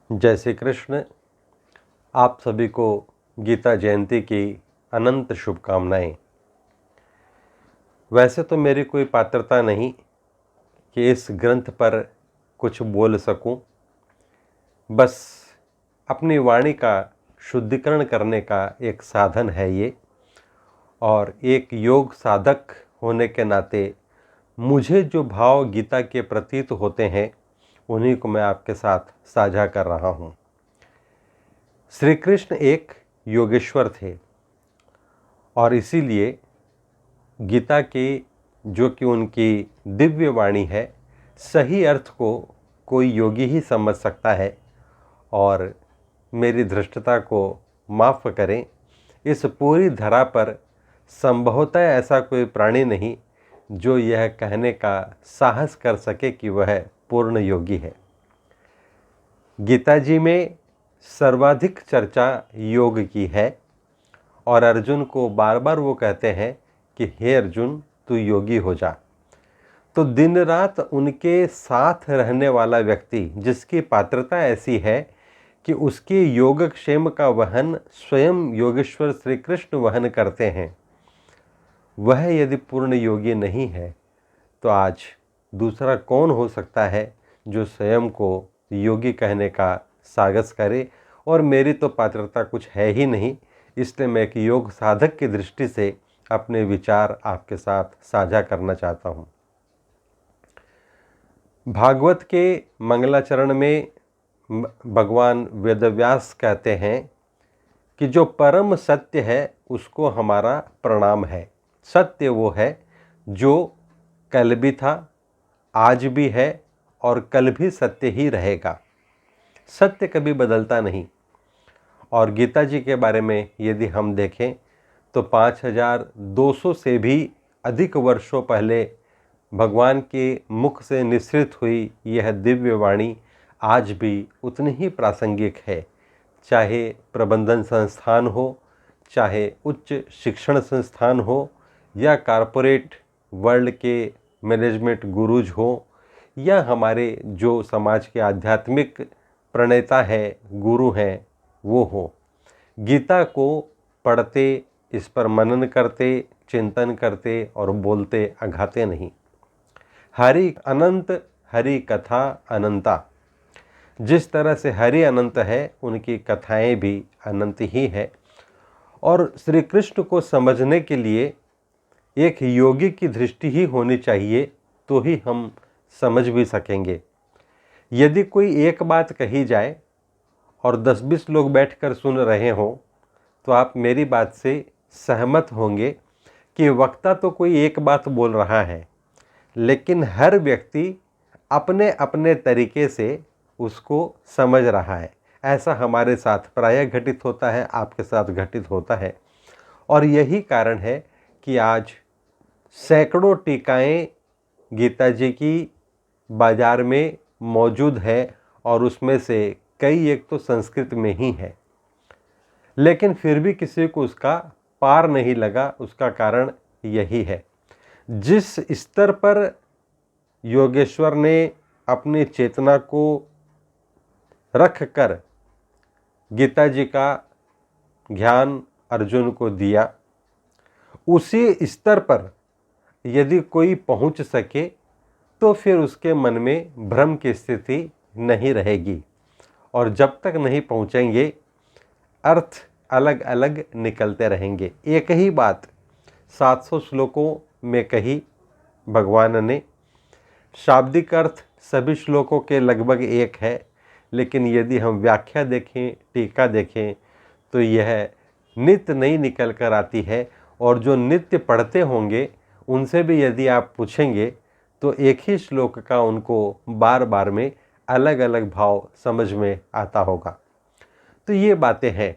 जय श्री कृष्ण। आप सभी को गीता जयंती की अनंत शुभकामनाएं। वैसे तो मेरी कोई पात्रता नहीं कि इस ग्रंथ पर कुछ बोल सकूं, बस अपनी वाणी का शुद्धिकरण करने का एक साधन है ये। और एक योग साधक होने के नाते मुझे जो भाव गीता के प्रतीत होते हैं उन्हीं को मैं आपके साथ साझा कर रहा हूँ। श्री कृष्ण एक योगेश्वर थे और इसीलिए गीता की जो कि उनकी दिव्य वाणी है, सही अर्थ को कोई योगी ही समझ सकता है। और मेरी धृष्टता को माफ़ करें, इस पूरी धरा पर संभवतः ऐसा कोई प्राणी नहीं जो यह कहने का साहस कर सके कि वह पूर्ण योगी है। गीता जी में सर्वाधिक चर्चा योग की है और अर्जुन को बार बार वो कहते हैं कि हे अर्जुन, तू योगी हो जा। तो दिन रात उनके साथ रहने वाला व्यक्ति जिसकी पात्रता ऐसी है कि उसके योगक्षेम का वहन स्वयं योगेश्वर श्री कृष्ण वहन करते हैं, वह यदि पूर्ण योगी नहीं है तो आज दूसरा कौन हो सकता है जो स्वयं को योगी कहने का साहस करे। और मेरी तो पात्रता कुछ है ही नहीं, इसलिए मैं एक योग साधक की दृष्टि से अपने विचार आपके साथ साझा करना चाहता हूँ। भागवत के मंगलाचरण में भगवान वेदव्यास कहते हैं कि जो परम सत्य है उसको हमारा प्रणाम है। सत्य वो है जो कल भी था, आज भी है और कल भी सत्य ही रहेगा। सत्य कभी बदलता नहीं। और गीता जी के बारे में यदि हम देखें तो 5200 से भी अधिक वर्षों पहले भगवान के मुख से निसृत हुई यह दिव्य वाणी आज भी उतनी ही प्रासंगिक है। चाहे प्रबंधन संस्थान हो, चाहे उच्च शिक्षण संस्थान हो, या कॉरपोरेट वर्ल्ड के मैनेजमेंट गुरुज हो, या हमारे जो समाज के आध्यात्मिक प्रणेता है, गुरु हैं, वो हो, गीता को पढ़ते, इस पर मनन करते, चिंतन करते और बोलते अघाते नहीं। हरि अनंत, हरि कथा अनंता। जिस तरह से हरि अनंत है, उनकी कथाएं भी अनंत ही है। और श्री कृष्ण को समझने के लिए एक योगी की दृष्टि ही होनी चाहिए, तो ही हम समझ भी सकेंगे। यदि कोई एक बात कही जाए और 10-20 लोग बैठकर सुन रहे हों तो आप मेरी बात से सहमत होंगे कि वक्ता तो कोई एक बात बोल रहा है, लेकिन हर व्यक्ति अपने अपने तरीके से उसको समझ रहा है। ऐसा हमारे साथ प्रायः घटित होता है, आपके साथ घटित होता है। और यही कारण है कि आज सैकड़ों टीकाएं गीता जी की बाजार में मौजूद है और उसमें से कई एक तो संस्कृत में ही है, लेकिन फिर भी किसी को उसका पार नहीं लगा। उसका कारण यही है, जिस स्तर पर योगेश्वर ने अपनी चेतना को रख कर गीता जी का ज्ञान अर्जुन को दिया, उसी स्तर पर यदि कोई पहुंच सके तो फिर उसके मन में भ्रम की स्थिति नहीं रहेगी। और जब तक नहीं पहुंचेंगे, अर्थ अलग अलग निकलते रहेंगे। एक ही बात 700 श्लोकों में कही भगवान ने, शाब्दिक अर्थ सभी श्लोकों के लगभग एक है, लेकिन यदि हम व्याख्या देखें, टीका देखें, तो यह नित्य नई निकल कर आती है। और जो नित्य पढ़ते होंगे उनसे भी यदि आप पूछेंगे तो एक ही श्लोक का उनको बार बार में अलग अलग भाव समझ में आता होगा। तो ये बातें हैं।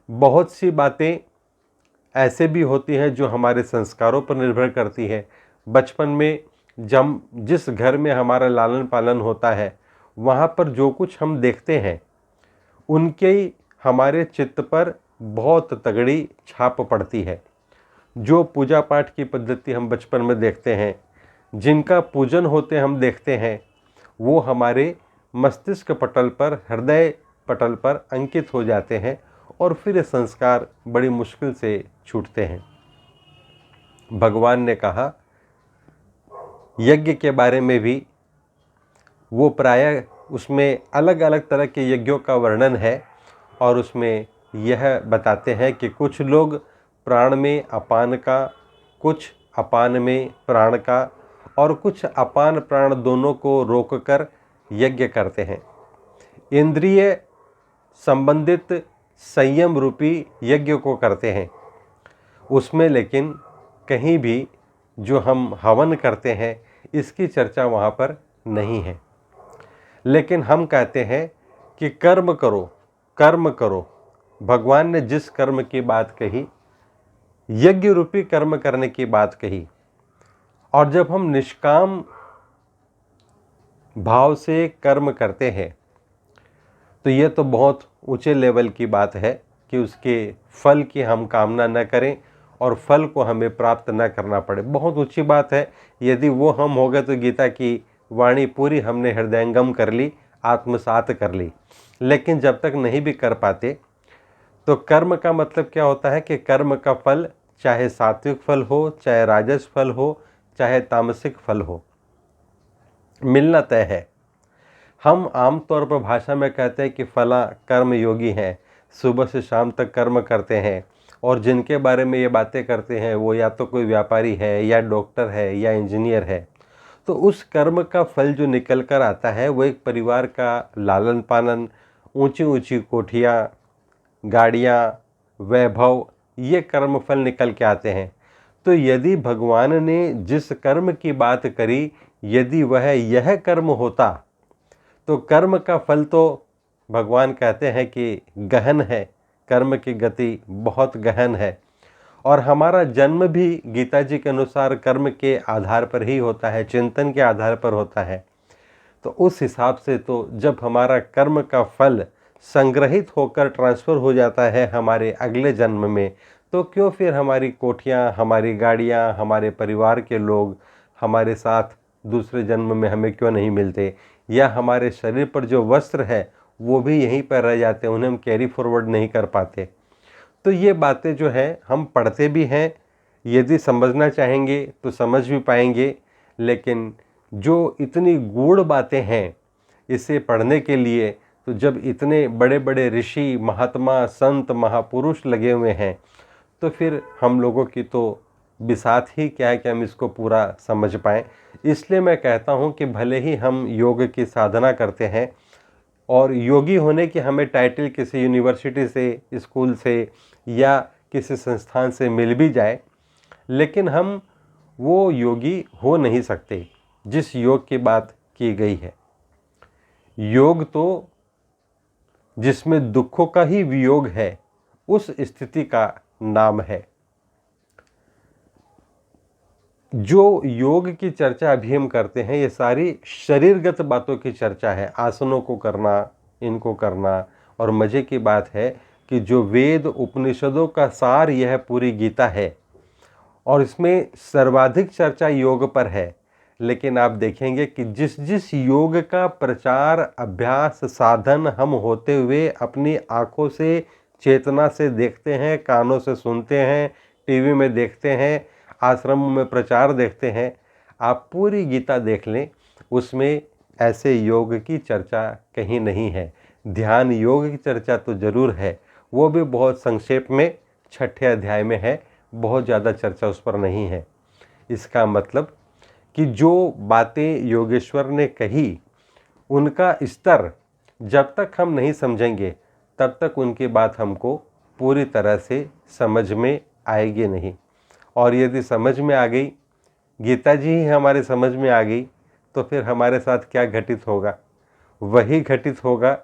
बहुत सी बातें ऐसे भी होती हैं जो हमारे संस्कारों पर निर्भर करती हैं। बचपन में जब जिस घर में हमारा लालन पालन होता है, वहाँ पर जो कुछ हम देखते हैं उनके हमारे चित्त पर बहुत तगड़ी छाप पड़ती है। जो पूजा पाठ की पद्धति हम बचपन में देखते हैं, जिनका पूजन होते हम देखते हैं, वो हमारे मस्तिष्क पटल पर हृदय पटल पर अंकित हो जाते हैं और फिर ये संस्कार बड़ी मुश्किल से छूटते हैं। भगवान ने कहा यज्ञ के बारे में भी, वो प्रायः उसमें अलग अलग तरह के यज्ञों का वर्णन है और उसमें यह बताते हैं कि कुछ लोग प्राण में अपान का, कुछ अपान में प्राण का और कुछ अपान प्राण दोनों को रोककर यज्ञ करते हैं। इंद्रिय संबंधित संयम रूपी यज्ञ को करते हैं। उसमें लेकिन कहीं भी जो हम हवन करते हैं इसकी चर्चा वहाँ पर नहीं है। लेकिन हम कहते हैं कि कर्म करो, कर्म करो। भगवान ने जिस कर्म की बात कही, यज्ञ रूपी कर्म करने की बात कही, और जब हम निष्काम भाव से कर्म करते हैं तो ये तो बहुत ऊंचे लेवल की बात है कि उसके फल की हम कामना न करें और फल को हमें प्राप्त न करना पड़े। बहुत ऊंची बात है। यदि वो हम हो गए तो गीता की वाणी पूरी हमने हृदयंगम कर ली, आत्मसात कर ली। लेकिन जब तक नहीं भी कर पाते तो कर्म का मतलब क्या होता है कि कर्म का फल चाहे सात्विक फल हो, चाहे राजस फल हो, चाहे तामसिक फल हो, मिलना तय है। हम आमतौर पर भाषा में कहते हैं कि फला कर्म योगी हैं, सुबह से शाम तक कर्म करते हैं, और जिनके बारे में ये बातें करते हैं वो या तो कोई व्यापारी है या डॉक्टर है या इंजीनियर है। तो उस कर्म का फल जो निकल कर आता है वो एक परिवार का लालन पालन, ऊंची ऊंची कोठियाँ, गाड़ियाँ, वैभव, ये कर्म फल निकल के आते हैं। तो यदि भगवान ने जिस कर्म की बात करी, यदि वह यह कर्म होता तो कर्म का फल तो भगवान कहते हैं कि गहन है, कर्म की गति बहुत गहन है, और हमारा जन्म भी गीता जी के अनुसार कर्म के आधार पर ही होता है, चिंतन के आधार पर होता है। तो उस हिसाब से तो जब हमारा कर्म का फल संग्रहित होकर ट्रांसफ़र हो जाता है हमारे अगले जन्म में, तो क्यों फिर हमारी कोठियाँ, हमारी गाड़ियाँ, हमारे परिवार के लोग हमारे साथ दूसरे जन्म में हमें क्यों नहीं मिलते, या हमारे शरीर पर जो वस्त्र है वो भी यहीं पर रह जाते हैं, उन्हें हम कैरी फॉरवर्ड नहीं कर पाते। तो ये बातें जो है हम पढ़ते भी हैं, यदि समझना चाहेंगे तो समझ भी पाएंगे, लेकिन जो इतनी गूढ़ बातें हैं इसे पढ़ने के लिए, तो जब इतने बड़े बड़े ऋषि, महात्मा, संत, महापुरुष लगे हुए हैं तो फिर हम लोगों की तो बिसात ही क्या है कि हम इसको पूरा समझ पाएँ। इसलिए मैं कहता हूँ कि भले ही हम योग की साधना करते हैं और योगी होने की हमें टाइटल किसी यूनिवर्सिटी से, स्कूल से या किसी संस्थान से मिल भी जाए, लेकिन हम वो योगी हो नहीं सकते जिस योग की बात की गई है। योग तो जिसमें दुखों का ही वियोग है, उस स्थिति का नाम है। जो योग की चर्चा अभी हम करते हैं ये सारी शरीरगत बातों की चर्चा है, आसनों को करना, इनको करना। और मज़े की बात है कि जो वेद उपनिषदों का सार यह पूरी गीता है और इसमें सर्वाधिक चर्चा योग पर है। लेकिन आप देखेंगे कि जिस जिस योग का प्रचार, अभ्यास, साधन हम होते हुए अपनी आँखों से, चेतना से देखते हैं, कानों से सुनते हैं, टीवी में देखते हैं, आश्रमों में प्रचार देखते हैं, आप पूरी गीता देख लें, उसमें ऐसे योग की चर्चा कहीं नहीं है। ध्यान योग की चर्चा तो ज़रूर है, वो भी बहुत संक्षेप में 6ठे अध्याय में है, बहुत ज़्यादा चर्चा उस पर नहीं है। इसका मतलब कि जो बातें योगेश्वर ने कही उनका स्तर जब तक हम नहीं समझेंगे तब तक उनकी बात हमको पूरी तरह से समझ में आएगी नहीं। और यदि समझ में आ गई, गीता जी ही हमारे समझ में आ गई, तो फिर हमारे साथ क्या घटित होगा? वही घटित होगा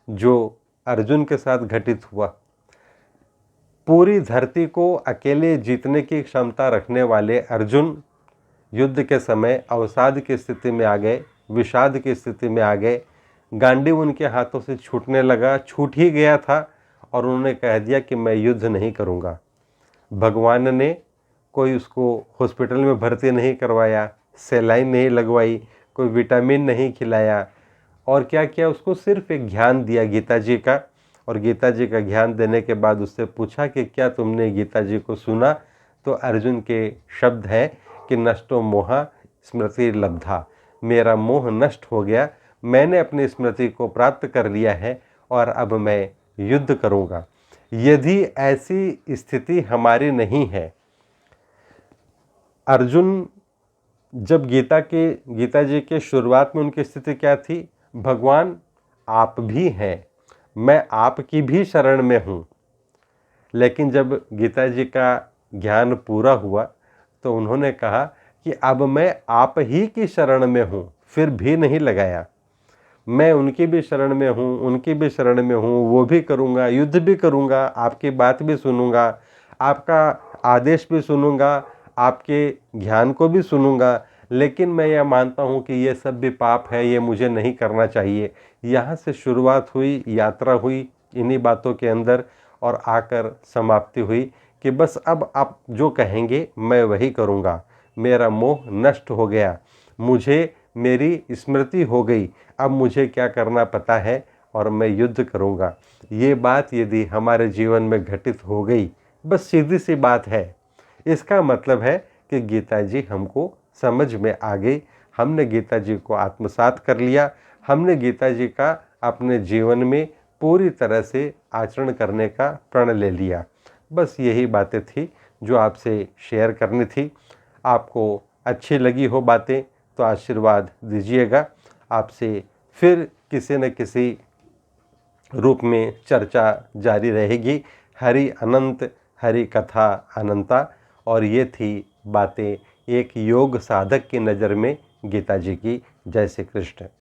जो अर्जुन के साथ घटित हुआ। पूरी धरती को अकेले जीतने की क्षमता रखने वाले अर्जुन युद्ध के समय अवसाद की स्थिति में आ गए, विषाद की स्थिति में आ गए। गांडीव उनके हाथों से छूटने लगा, छूट ही गया था, और उन्होंने कह दिया कि मैं युद्ध नहीं करूँगा। भगवान ने कोई उसको हॉस्पिटल में भर्ती नहीं करवाया, सेलाइन नहीं लगवाई, कोई विटामिन नहीं खिलाया, और क्या किया, उसको सिर्फ एक ज्ञान दिया गीता जी का। और गीता जी का ज्ञान देने के बाद उससे पूछा कि क्या तुमने गीता जी को सुना? तो अर्जुन के शब्द हैं कि नष्टो मोहा स्मृति लब्धा, मेरा मोह नष्ट हो गया, मैंने अपनी स्मृति को प्राप्त कर लिया है और अब मैं युद्ध करूँगा। यदि ऐसी स्थिति हमारी नहीं है, अर्जुन जब गीता जी के शुरुआत में उनकी स्थिति क्या थी? भगवान आप भी हैं, मैं आपकी भी शरण में हूँ। लेकिन जब गीता जी का ज्ञान पूरा हुआ तो उन्होंने कहा कि अब मैं आप ही की शरण में हूँ, फिर भी नहीं लगाया। मैं उनकी भी शरण में हूँ, उनकी भी शरण में हूँ, वो भी करूँगा, युद्ध भी करूँगा, आपकी बात भी सुनूँगा, आपका आदेश भी सुनूँगा, आपके ज्ञान को भी सुनूँगा, लेकिन मैं यह मानता हूँ कि ये सब भी पाप है, ये मुझे नहीं करना चाहिए। यहाँ से शुरुआत हुई, यात्रा हुई इन्हीं बातों के अंदर, और आकर समाप्ति हुई कि बस अब आप जो कहेंगे मैं वही करूँगा। मेरा मोह नष्ट हो गया, मुझे मेरी स्मृति हो गई, अब मुझे क्या करना पता है और मैं युद्ध करूँगा। ये बात यदि हमारे जीवन में घटित हो गई, बस सीधी सी बात है, इसका मतलब है कि गीता जी हमको समझ में आ गई, हमने गीता जी को आत्मसात कर लिया, हमने गीता जी का अपने जीवन में पूरी तरह से आचरण करने का प्रण ले लिया। बस यही बातें थी जो आपसे शेयर करनी थी। आपको अच्छी लगी हो बातें तो आशीर्वाद दीजिएगा। आपसे फिर किसी न किसी रूप में चर्चा जारी रहेगी। हरि अनंत, हरि कथा अनंता। और ये थी बातें एक योग साधक की नज़र में गीता जी की। जय श्री कृष्ण।